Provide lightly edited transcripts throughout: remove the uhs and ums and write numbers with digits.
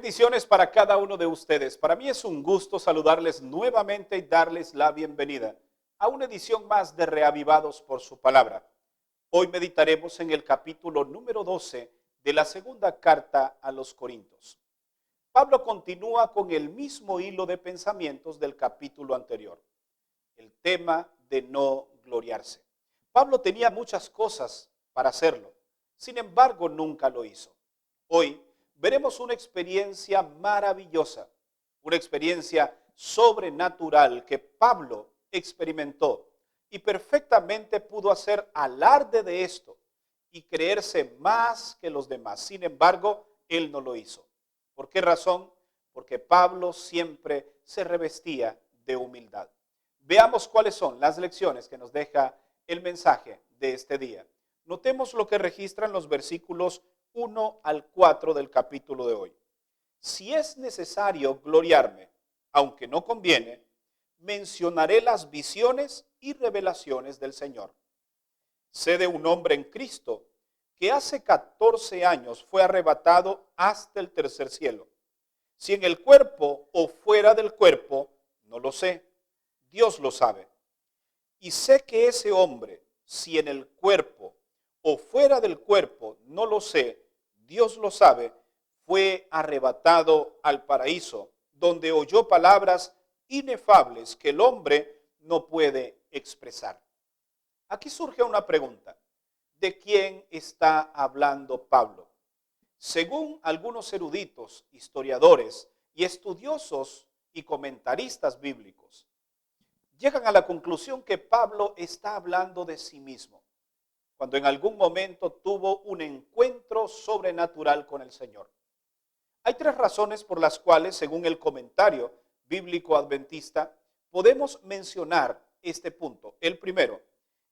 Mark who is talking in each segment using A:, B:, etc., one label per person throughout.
A: Bendiciones para cada uno de ustedes. Para mí es un gusto saludarles nuevamente y darles la bienvenida a una edición más de Reavivados por su palabra. Hoy meditaremos en el capítulo número 12 de la segunda carta a los Corintios. Pablo continúa con el mismo hilo de pensamientos del capítulo anterior, el tema de no gloriarse. Pablo tenía muchas cosas para hacerlo, sin embargo nunca lo hizo. Hoy veremos una experiencia maravillosa, una experiencia sobrenatural que Pablo experimentó y perfectamente pudo hacer alarde de esto y creerse más que los demás. Sin embargo, él no lo hizo. ¿Por qué razón? Porque Pablo siempre se revestía de humildad. Veamos cuáles son las lecciones que nos deja el mensaje de este día. Notemos lo que registran los versículos 1 al 4 del capítulo de hoy. Si es necesario gloriarme, aunque no conviene, mencionaré las visiones y revelaciones del Señor. Sé de un hombre en Cristo que hace 14 años fue arrebatado hasta el tercer cielo. Si en el cuerpo o fuera del cuerpo, no lo sé. Dios lo sabe. Y sé que ese hombre, si en el cuerpo o fuera del cuerpo, no lo sé, Dios lo sabe, fue arrebatado al paraíso, donde oyó palabras inefables que el hombre no puede expresar. Aquí surge una pregunta. ¿De quién está hablando Pablo? Según algunos eruditos, historiadores y estudiosos y comentaristas bíblicos, llegan a la conclusión que Pablo está hablando de sí mismo, cuando en algún momento tuvo un encuentro sobrenatural con el Señor. Hay tres razones por las cuales, según el comentario bíblico adventista, podemos mencionar este punto. El primero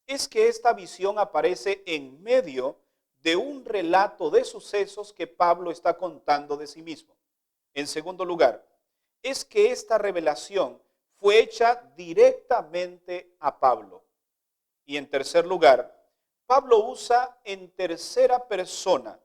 A: es que esta visión aparece en medio de un relato de sucesos que Pablo está contando de sí mismo. En segundo lugar, es que esta revelación fue hecha directamente a Pablo. Y en tercer lugar, Pablo usa en tercera persona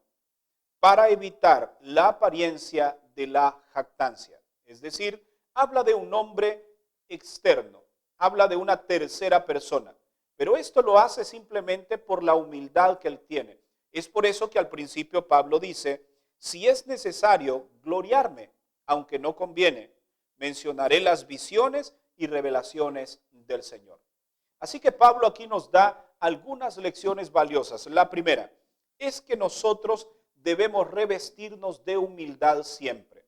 A: para evitar la apariencia de la jactancia. Es decir, habla de un hombre externo, habla de una tercera persona. Pero esto lo hace simplemente por la humildad que él tiene. Es por eso que al principio Pablo dice, si es necesario gloriarme, aunque no conviene, mencionaré las visiones y revelaciones del Señor. Así que Pablo aquí nos da algunas lecciones valiosas. La primera es que nosotros debemos revestirnos de humildad siempre.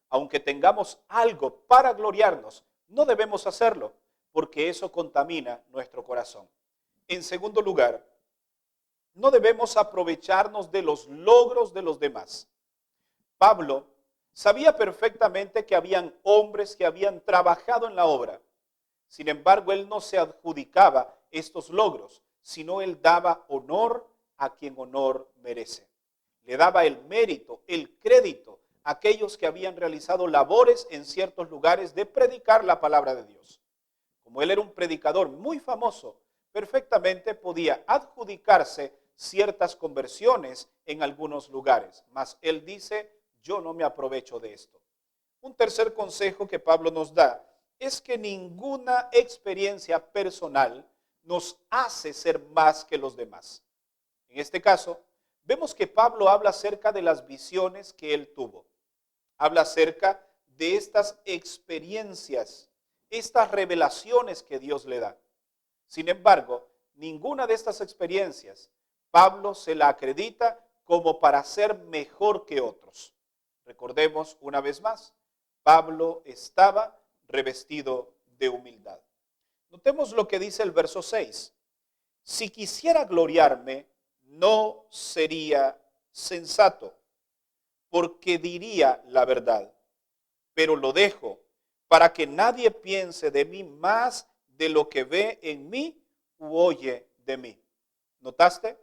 A: Aunque tengamos algo para gloriarnos, no debemos hacerlo, porque eso contamina nuestro corazón. En segundo lugar, no debemos aprovecharnos de los logros de los demás. Pablo sabía perfectamente que habían hombres que habían trabajado en la obra. Sin embargo, él no se adjudicaba estos logros, sino él daba honor a quien honor merece. Le daba el mérito, el crédito a aquellos que habían realizado labores en ciertos lugares de predicar la palabra de Dios. Como él era un predicador muy famoso, perfectamente podía adjudicarse ciertas conversiones en algunos lugares. Mas él dice, yo no me aprovecho de esto. Un tercer consejo que Pablo nos da es que ninguna experiencia personal nos hace ser más que los demás. En este caso, vemos que Pablo habla acerca de las visiones que él tuvo. Habla acerca de estas experiencias, estas revelaciones que Dios le da. Sin embargo, ninguna de estas experiencias Pablo se la acredita como para ser mejor que otros. Recordemos una vez más, Pablo estaba revestido de humildad. Notemos lo que dice el verso 6. Si quisiera gloriarme, no sería sensato, porque diría la verdad, pero lo dejo para que nadie piense de mí más de lo que ve en mí u oye de mí. ¿Notaste?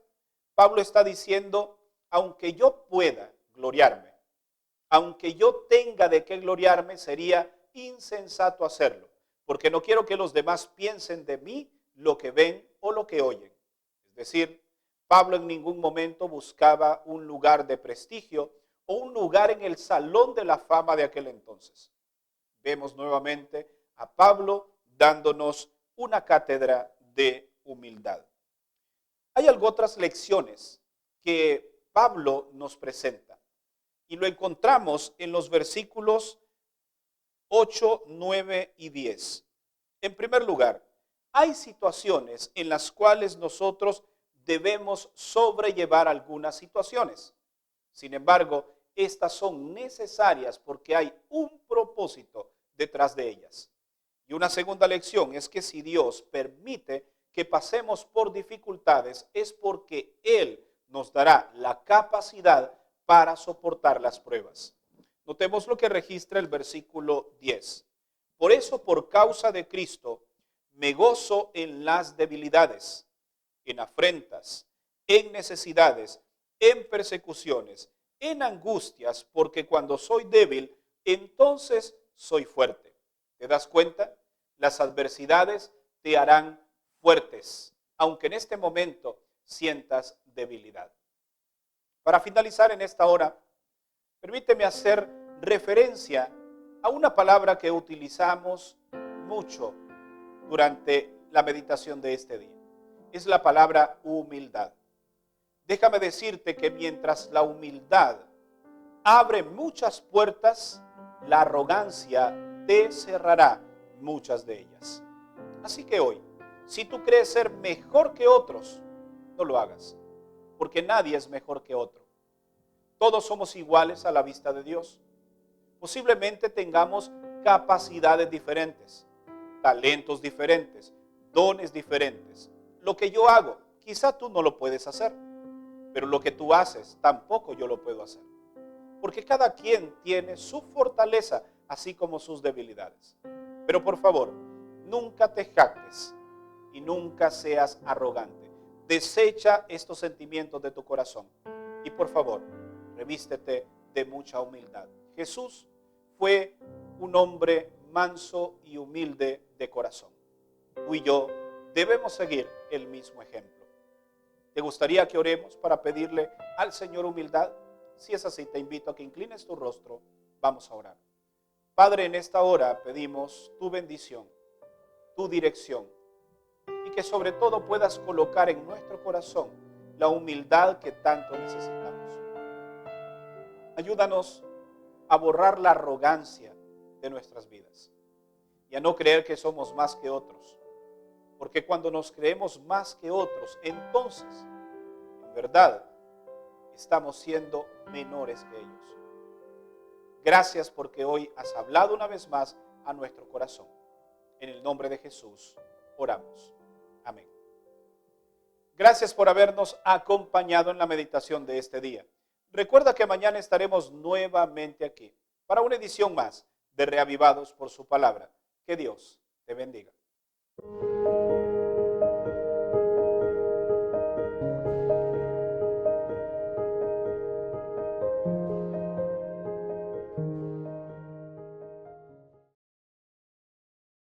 A: Pablo está diciendo, aunque yo pueda gloriarme, aunque yo tenga de qué gloriarme, sería insensato hacerlo, porque no quiero que los demás piensen de mí lo que ven o lo que oyen. Es decir, Pablo en ningún momento buscaba un lugar de prestigio o un lugar en el salón de la fama de aquel entonces. Vemos nuevamente a Pablo dándonos una cátedra de humildad. Hay algo otras lecciones que Pablo nos presenta y lo encontramos en los versículos 8, 9 y 10. En primer lugar, hay situaciones en las cuales nosotros debemos sobrellevar algunas situaciones. Sin embargo, estas son necesarias porque hay un propósito detrás de ellas. Y una segunda lección es que si Dios permite que pasemos por dificultades es porque Él nos dará la capacidad para soportar las pruebas. Notemos lo que registra el versículo 10. Por eso, por causa de Cristo, me gozo en las debilidades, en afrentas, en necesidades, en persecuciones, en angustias, porque cuando soy débil, entonces soy fuerte. ¿Te das cuenta? Las adversidades te harán fuertes, aunque en este momento sientas debilidad. Para finalizar en esta hora, permíteme hacer referencia a una palabra que utilizamos mucho durante la meditación de este día. Es la palabra humildad. Déjame decirte que mientras la humildad abre muchas puertas, la arrogancia te cerrará muchas de ellas. Así que hoy, si tú crees ser mejor que otros, no lo hagas, porque nadie es mejor que otro. Todos somos iguales a la vista de Dios. Posiblemente tengamos capacidades diferentes, talentos diferentes, dones diferentes. Lo que yo hago, quizá tú no lo puedes hacer, pero lo que tú haces, tampoco yo lo puedo hacer. Porque cada quien tiene su fortaleza, así como sus debilidades. Pero por favor, nunca te jactes y nunca seas arrogante. Desecha estos sentimientos de tu corazón. Y por favor, revístete de mucha humildad. Jesús fue un hombre manso y humilde de corazón. Tú y yo debemos seguir el mismo ejemplo. ¿Te gustaría que oremos para pedirle al Señor humildad? Si es así, te invito a que inclines tu rostro. Vamos a orar. Padre, en esta hora pedimos tu bendición, tu dirección, y que sobre todo puedas colocar en nuestro corazón la humildad que tanto necesitamos. Ayúdanos a borrar la arrogancia de nuestras vidas y a no creer que somos más que otros. Porque cuando nos creemos más que otros, entonces, en verdad, estamos siendo menores que ellos. Gracias porque hoy has hablado una vez más a nuestro corazón. En el nombre de Jesús, oramos. Amén. Gracias por habernos acompañado en la meditación de este día. Recuerda que mañana estaremos nuevamente aquí para una edición más de Reavivados por su palabra. Que Dios te bendiga.